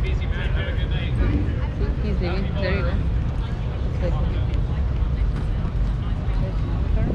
it easy, man. Have a good night. He's leaving. There you go. That's good. There's another car.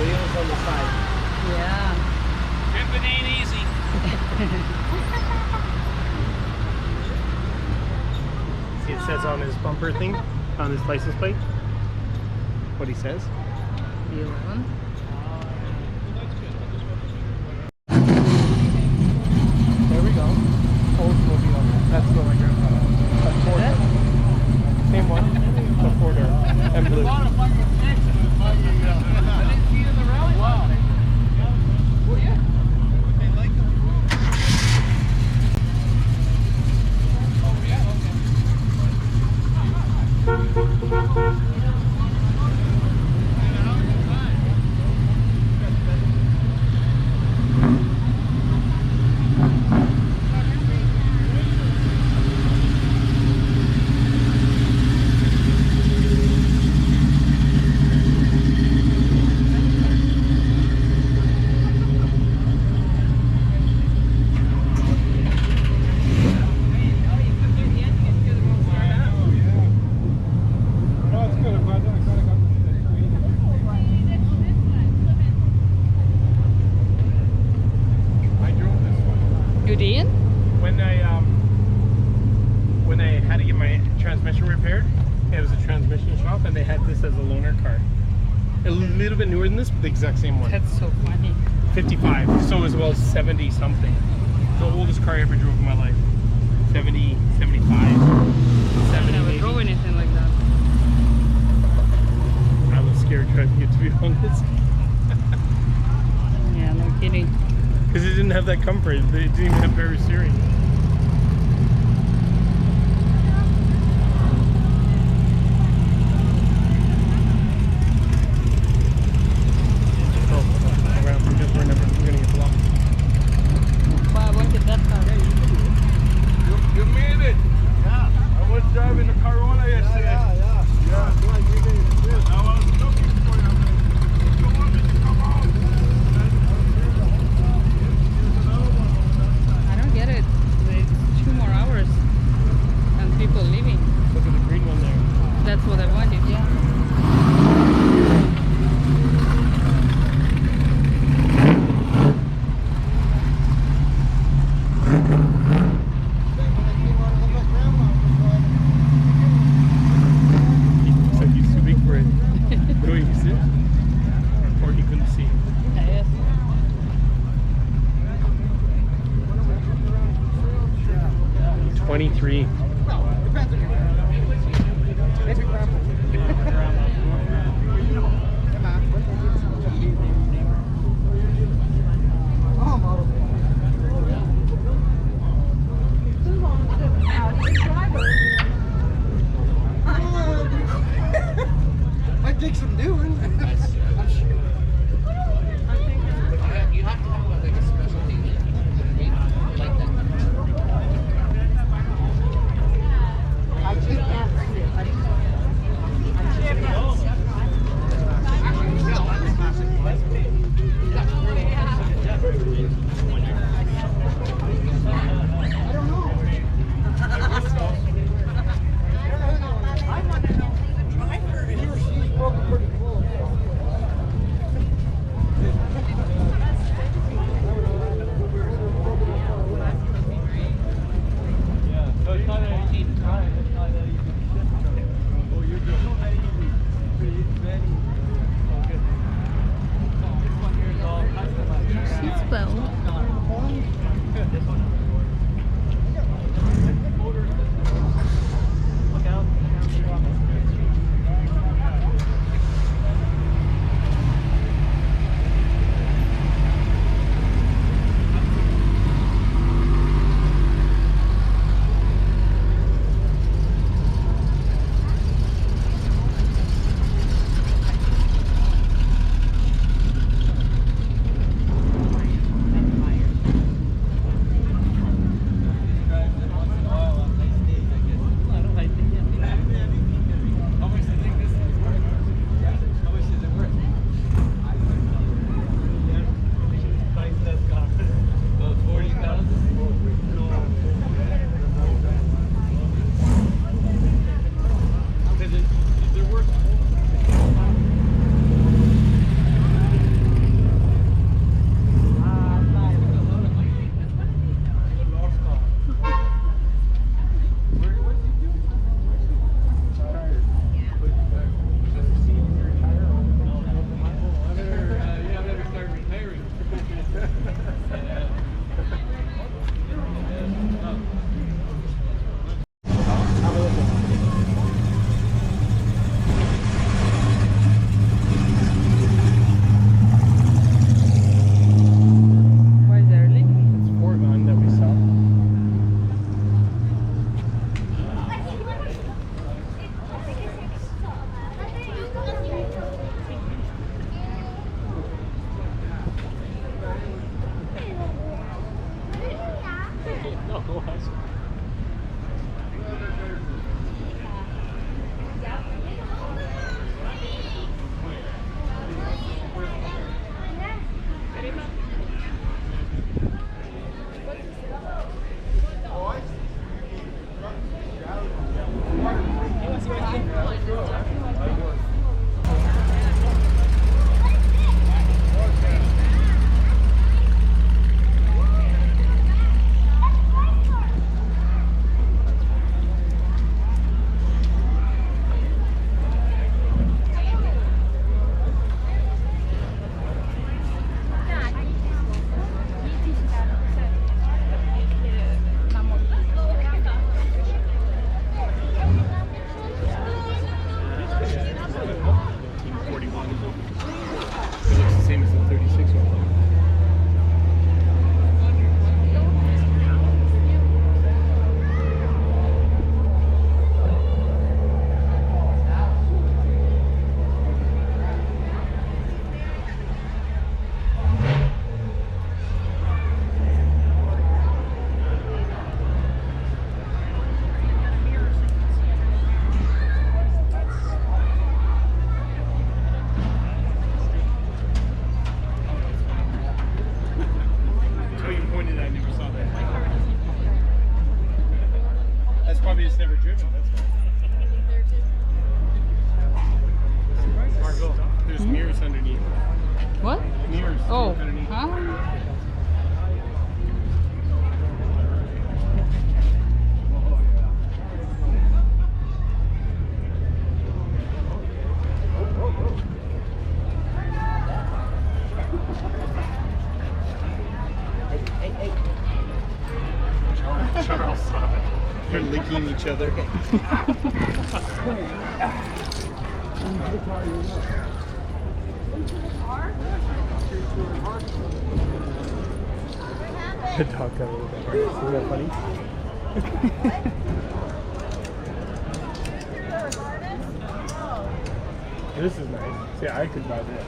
Wheels on the side. Yeah. Dripping ain't easy. See, it says on his bumper thing, on his license plate, what he says. B11. There we go. Oldsmobile. That's the one, grandpa. That's Ford. Same one. The Ford and blue. When I had to get my transmission repaired, it was a transmission shop and they had this as a loaner car. A little bit newer than this, but the exact same one. That's so funny. 55, so as well as 70 something. The oldest car I ever drove in my life. 70, 75, 70 I never maybe. drove anything like that. I was scared driving it, to be honest. Yeah, no kidding. Because it didn't have that comfort. It didn't even have power steering. You made it! Yeah. I was driving the Corolla yesterday. Yeah. I was looking for you. You want me to come out? I don't get it. It looks the same as the 36 one. Until you pointed, I never saw that. That's probably just never driven. That's why. Margot, there's mirrors underneath. What? Mirrors. Oh. Underneath. Huh? Charles, stop it. They're licking each other. The dog got a little bit hurt. Isn't that funny? This is nice. See, I could buy this.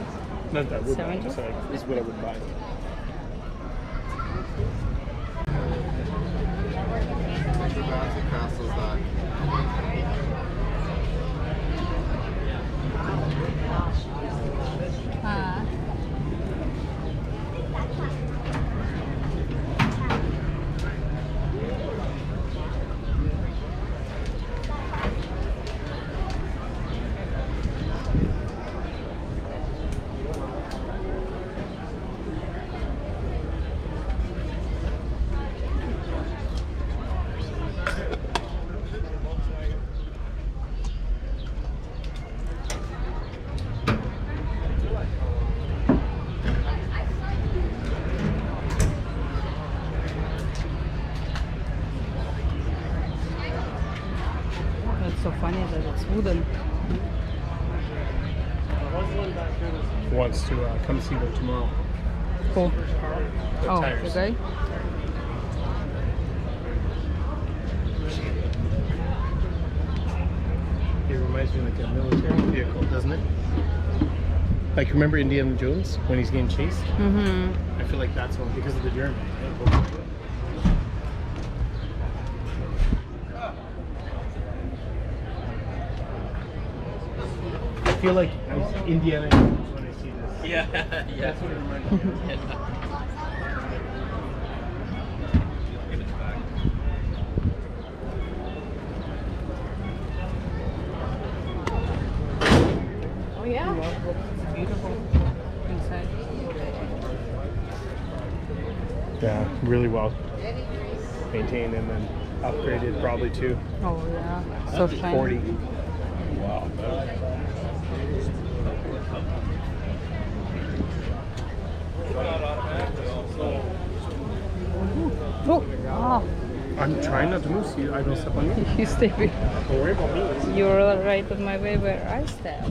Not that I would buy, just like, this is what I would buy. Bouncy castles that. Ah. That's so funny that it's wooden. Wants to come see them tomorrow. Cool. The Oh, tires. okay. It reminds me of like a military vehicle, doesn't it? Like, remember Indiana Jones when he's getting chased? Mm-hmm. I feel like that's one because of the German. I feel like Indiana Jones when I see this. Yeah, That's what it reminds me of. Give it back. Oh yeah. It's beautiful inside. Yeah, really well maintained and then upgraded probably too. Oh yeah. So shiny. 40. Wow. Oh. Ah. I'm trying not to move so I don't step on you. You stay be- Don't worry about me. You're right on my way where I step.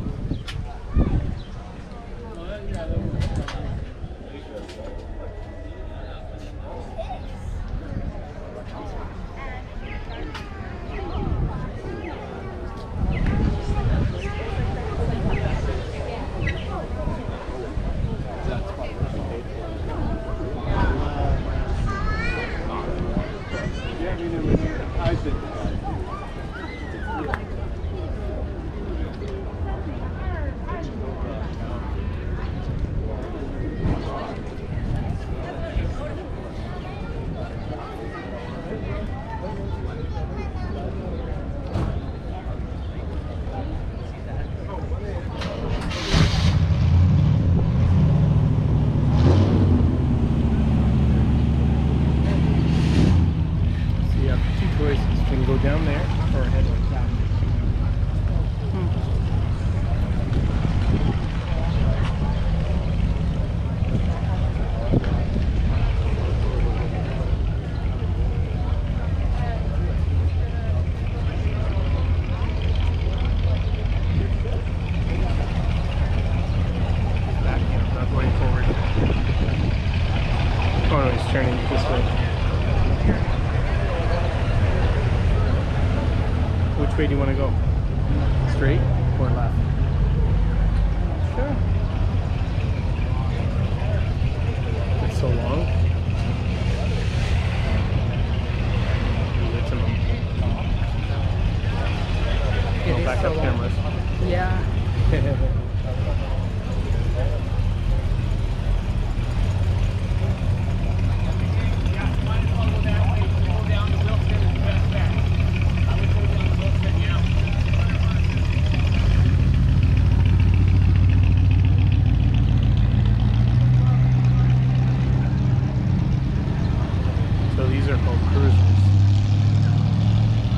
turning this way. Which way do you want to go? Straight or left? Sure. It's so long. It No is backup so long. cameras. Yeah. So these are called cruisers.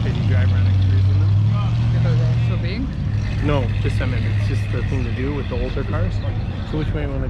Did you drive around and cruise in them? Because they're so big. No, just I mean it's just the thing to do with the older cars. So which way you want to